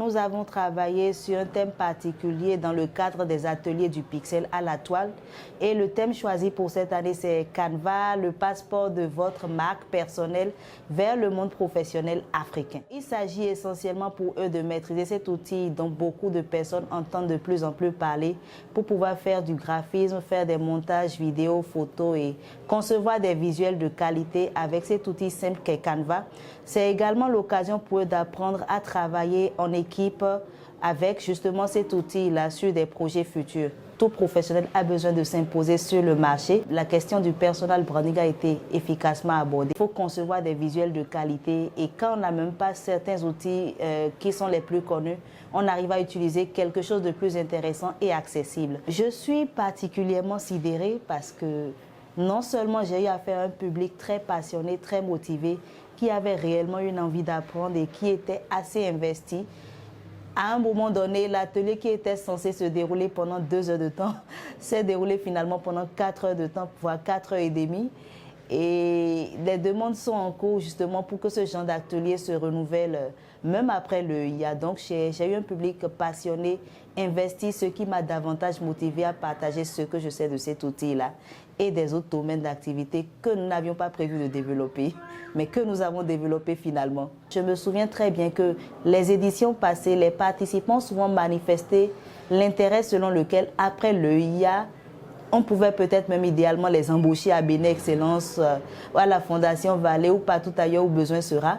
nous avons travaillé sur un thème particulier dans le cadre des ateliers du Pixel à la toile. Et le thème choisi pour cette année, c'est Canva, le passeport de votre marque personnelle vers le monde professionnel africain. Il s'agit essentiellement pour eux de maîtriser cet outil dont beaucoup de personnes entendent de plus en plus parler pour pouvoir faire du graphisme, faire des montages vidéo, photos et concevoir des visuels de qualité avec cet outil simple qu'est Canva. C'est également l'occasion pour eux d'apprendre à travailler en équipe avec justement cet outil-là sur des projets futurs. Tout professionnel a besoin de s'imposer sur le marché. La question du personal branding a été efficacement abordée. Il faut concevoir des visuels de qualité et quand on n'a même pas certains outils qui sont les plus connus, on arrive à utiliser quelque chose de plus intéressant et accessible. Je suis particulièrement sidérée parce que non seulement j'ai eu affaire à un public très passionné, très motivé, qui avait réellement une envie d'apprendre et qui était assez investi. À un moment donné, l'atelier qui était censé se dérouler pendant 2 heures de temps s'est déroulé finalement pendant 4 heures de temps, voire 4 heures et demie. Et les demandes sont en cours justement pour que ce genre d'atelier se renouvelle même après le IA. Donc j'ai eu un public passionné, investi, ce qui m'a davantage motivé à partager ce que je sais de cet outil-là et des autres domaines d'activité que nous n'avions pas prévu de développer, mais que nous avons développé finalement. Je me souviens très bien que les éditions passées, les participants ont souvent manifesté l'intérêt selon lequel, après le IA, on pouvait peut-être même idéalement les embaucher à Béné Excellence, à la Fondation Vallée ou partout ailleurs où besoin sera.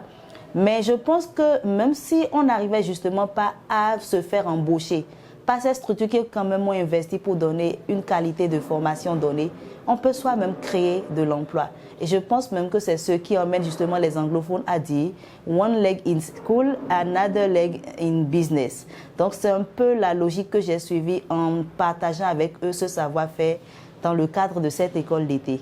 Mais je pense que même si on n'arrivait justement pas à se faire embaucher par cette structure qui est quand même moins investie pour donner une qualité de formation donnée, on peut soi-même créer de l'emploi. Et je pense même que c'est ce qui emmène justement les anglophones à dire « one leg in school, another leg in business ». Donc c'est un peu la logique que j'ai suivie en partageant avec eux ce savoir-faire dans le cadre de cette école d'été.